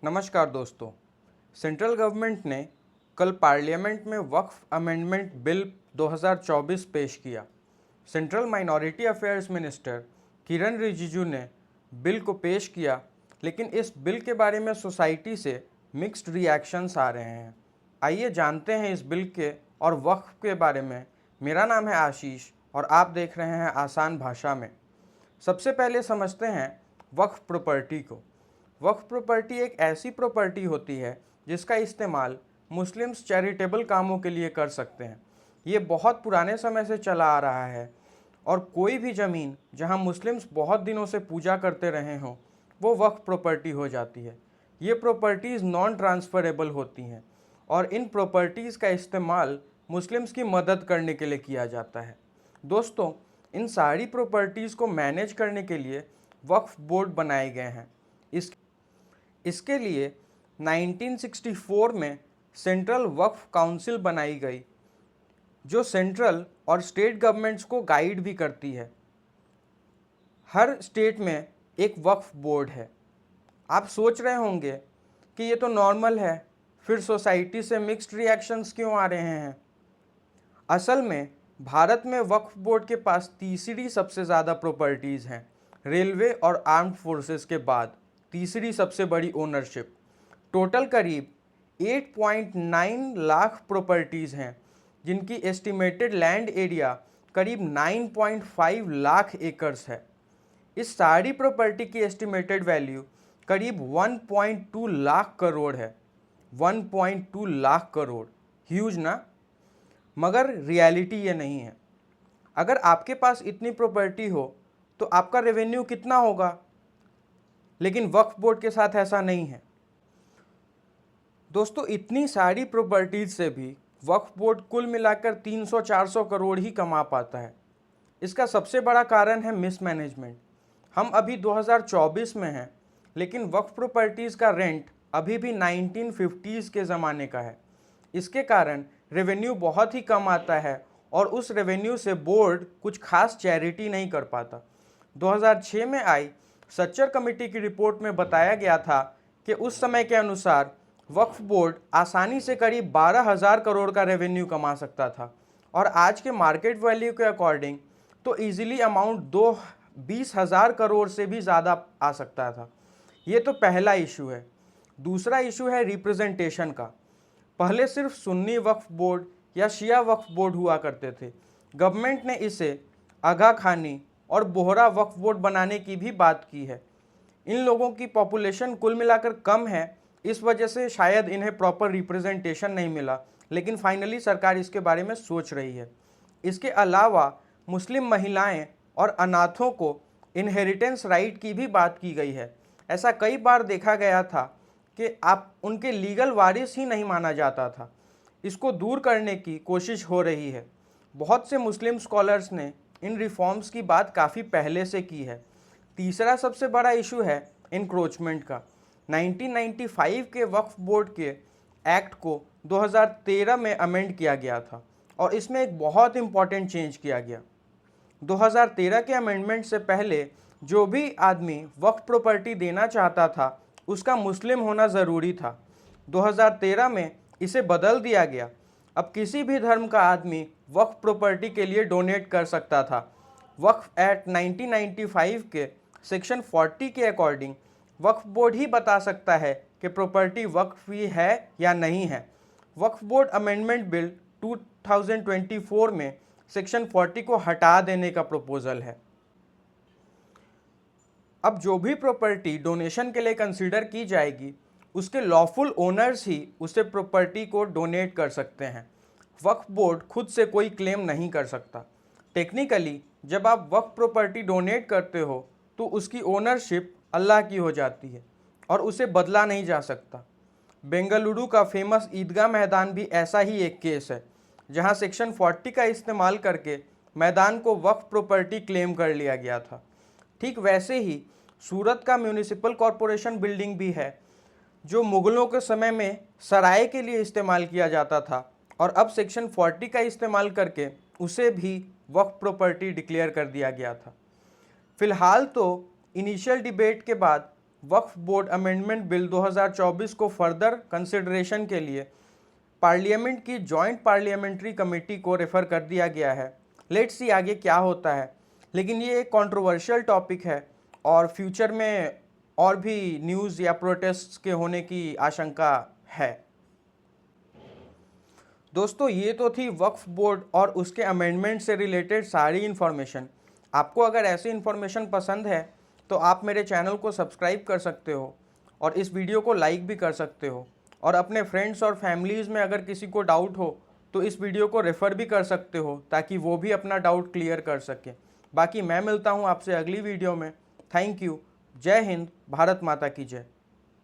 नमस्कार दोस्तों। Central government ने कल पार्लियामेंट में वक्फ अमेंडमेंट बिल 2024 पेश किया। सेंट्रल माइनॉरिटी अफेयर्स मिनिस्टर किरण रिजिजू ने बिल को पेश किया, लेकिन इस बिल के बारे में सोसाइटी से मिक्स्ड रिएक्शंस आ रहे हैं। आइए जानते हैं इस बिल के और वक्फ के बारे में। मेरा नाम है आशीष और आप देख रहे हैं आसान भाषा में। सबसे पहले समझते हैं वक्फ प्रॉपर्टी को। वक्फ प्रॉपर्टी एक ऐसी प्रॉपर्टी होती है जिसका इस्तेमाल मुस्लिम्स चैरिटेबल कामों के लिए कर सकते हैं। ये बहुत पुराने समय से चला आ रहा है और कोई भी ज़मीन जहां मुस्लिम्स बहुत दिनों से पूजा करते रहे हों वो वक्फ प्रॉपर्टी हो जाती है। ये प्रॉपर्टीज़ नॉन ट्रांसफ़रेबल होती हैं और इन प्रॉपर्टीज़ का इस्तेमाल मुस्लिम्स की मदद करने के लिए किया जाता है। दोस्तों, इन सारी प्रॉपर्टीज़ को मैनेज करने के लिए वक्फ बोर्ड बनाए गए हैं। इसके लिए 1964 में सेंट्रल वक्फ काउंसिल बनाई गई, जो सेंट्रल और स्टेट गवर्नमेंट्स को गाइड भी करती है। हर स्टेट में एक वक्फ बोर्ड है। आप सोच रहे होंगे कि ये तो नॉर्मल है, फिर सोसाइटी से मिक्स्ड रिएक्शंस क्यों आ रहे हैं? असल में भारत में वक्फ बोर्ड के पास तीसरी सबसे ज़्यादा प्रॉपर्टीज़ हैं। रेलवे और आर्म्ड फोर्सेस के बाद तीसरी सबसे बड़ी ओनरशिप। टोटल करीब 8.9 लाख प्रॉपर्टीज़ हैं, जिनकी एस्टिमेटेड लैंड एरिया करीब 9.5 लाख एकर्स है। इस सारी प्रॉपर्टी की एस्टिमेटेड वैल्यू करीब 1.2 लाख करोड़ है। 1.2 लाख करोड़, ह्यूज ना? मगर रियलिटी ये नहीं है। अगर आपके पास इतनी प्रॉपर्टी हो तो आपका रेवेन्यू कितना होगा? लेकिन वक्फ बोर्ड के साथ ऐसा नहीं है। दोस्तों, इतनी सारी प्रॉपर्टीज से भी वक्फ बोर्ड कुल मिलाकर 300-400 करोड़ ही कमा पाता है। इसका सबसे बड़ा कारण है मिसमैनेजमेंट। हम अभी 2024 में हैं, लेकिन वक्फ प्रॉपर्टीज़ का रेंट अभी भी 1950s के ज़माने का है। इसके कारण रेवेन्यू बहुत ही कम आता है और उस रेवेन्यू से बोर्ड कुछ खास चैरिटी नहीं कर पाता। 2006 में आई सच्चर कमेटी की रिपोर्ट में बताया गया था कि उस समय के अनुसार वक्फ बोर्ड आसानी से करीब 12,000 करोड़ का रेवेन्यू कमा सकता था और आज के मार्केट वैल्यू के अकॉर्डिंग तो ईजिली अमाउंट 20,000 करोड़ से भी ज़्यादा आ सकता था। ये तो पहला इशू है। दूसरा इशू है रिप्रेजेंटेशन का। पहले सिर्फ सुन्नी वक्फ बोर्ड या शिया वक्फ बोर्ड हुआ करते थे। गवर्नमेंट ने इसे आगा खानी और बोहरा वक्फ बोर्ड बनाने की भी बात की है। इन लोगों की पॉपुलेशन कुल मिलाकर कम है, इस वजह से शायद इन्हें प्रॉपर रिप्रेजेंटेशन नहीं मिला, लेकिन फाइनली सरकार इसके बारे में सोच रही है। इसके अलावा मुस्लिम महिलाएं और अनाथों को इनहेरिटेंस राइट की भी बात की गई है। ऐसा कई बार देखा गया था कि आप उनके लीगल वारिस ही नहीं माना जाता था। इसको दूर करने की कोशिश हो रही है। बहुत से मुस्लिम स्कॉलर्स ने इन रिफॉर्म्स की बात काफ़ी पहले से की है। तीसरा सबसे बड़ा इशू है इंक्रोचमेंट का। 1995 के वक्फ बोर्ड के एक्ट को 2013 में अमेंड किया गया था और इसमें एक बहुत इंपॉर्टेंट चेंज किया गया। 2013 के अमेंडमेंट से पहले जो भी आदमी वक्फ प्रॉपर्टी देना चाहता था उसका मुस्लिम होना ज़रूरी था। 2013 में इसे बदल दिया गया। अब किसी भी धर्म का आदमी वक्फ प्रॉपर्टी के लिए डोनेट कर सकता था। वक्फ एक्ट 1995 के सेक्शन 40 के अकॉर्डिंग वक्फ बोर्ड ही बता सकता है कि प्रॉपर्टी वक्फ है या नहीं है। वक्फ बोर्ड अमेंडमेंट बिल 2024 में सेक्शन 40 को हटा देने का प्रपोजल है। अब जो भी प्रॉपर्टी डोनेशन के लिए कंसीडर की जाएगी उसके लॉफुल ओनर्स ही उसे प्रॉपर्टी को डोनेट कर सकते हैं। वक्फ बोर्ड खुद से कोई क्लेम नहीं कर सकता। टेक्निकली जब आप वक्फ प्रॉपर्टी डोनेट करते हो तो उसकी ओनरशिप अल्लाह की हो जाती है और उसे बदला नहीं जा सकता। बेंगलुरु का फेमस ईदगाह मैदान भी ऐसा ही एक केस है, जहां सेक्शन 40 का इस्तेमाल करके मैदान को वक्फ प्रॉपर्टी क्लेम कर लिया गया था। ठीक वैसे ही सूरत का म्यूनिसिपल कॉरपोरेशन बिल्डिंग भी है, जो मुग़लों के समय में सराय के लिए इस्तेमाल किया जाता था और अब सेक्शन 40 का इस्तेमाल करके उसे भी वक्फ प्रॉपर्टी डिक्लेयर कर दिया गया था। फिलहाल तो इनिशियल डिबेट के बाद वक्फ बोर्ड अमेंडमेंट बिल 2024 को फर्दर कंसिडरेशन के लिए पार्लियामेंट की जॉइंट पार्लियामेंट्री कमेटी को रेफर कर दिया गया है। लेट्स सी आगे क्या होता है, लेकिन ये एक कंट्रोवर्शियल टॉपिक है और फ्यूचर में और भी न्यूज़ या प्रोटेस्ट के होने की आशंका है। दोस्तों, ये तो थी वक्फ बोर्ड और उसके अमेंडमेंट से रिलेटेड सारी इन्फॉर्मेशन। आपको अगर ऐसी इन्फॉर्मेशन पसंद है तो आप मेरे चैनल को सब्सक्राइब कर सकते हो और इस वीडियो को लाइक भी कर सकते हो, और अपने फ्रेंड्स और फैमिलीज़ में अगर किसी को डाउट हो तो इस वीडियो को रेफ़र भी कर सकते हो ताकि वो भी अपना डाउट क्लियर कर सके। बाकी मैं मिलता हूँ आपसे अगली वीडियो में। Thank you. जय हिंद। भारत माता की जय।